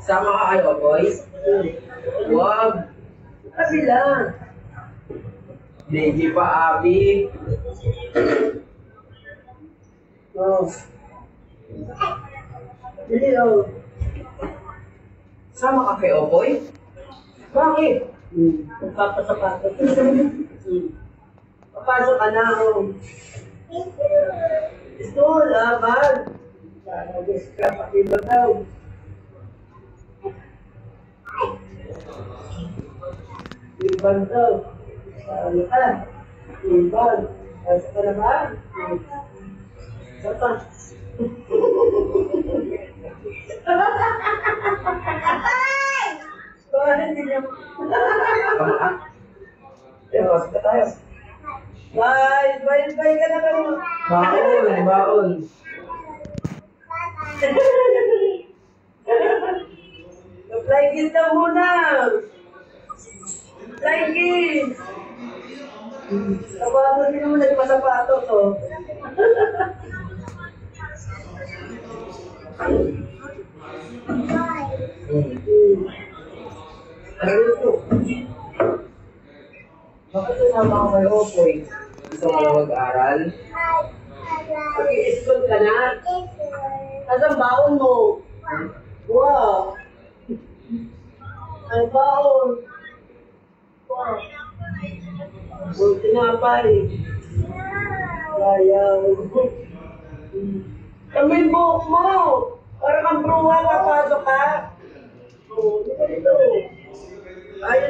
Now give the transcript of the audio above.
Sama ka kayo, boys? Huwag. Kasi lang. Baby pa, Abi. Oh. Dili, oh. Sama ka kay Oboy? Bakit? Magpapasapatos. Papasok ka na, oh. Gusto, laban. Nagis ka, pati ba daw? Iban daw. Saan ka? Iban. Saan ka naman? Saan ka? Bakit hindi niya? Pero, sige tayo. Bye! Bye ka na kayo. Baon. Fly kiss na muna! Fly kiss! Tabato din naman nagpasapatos, oh. Ano ito? Bakit sasama ko kay Oboy? Gusto mo na mag-aral? Mag-i-school ka na? Asan baon mo? Wow! Ang baon! Wow! Buti nga pa eh. Ayaw. Kami buhok mo! Para kang bruha, papasok ka! Oh, dito. Ayaw.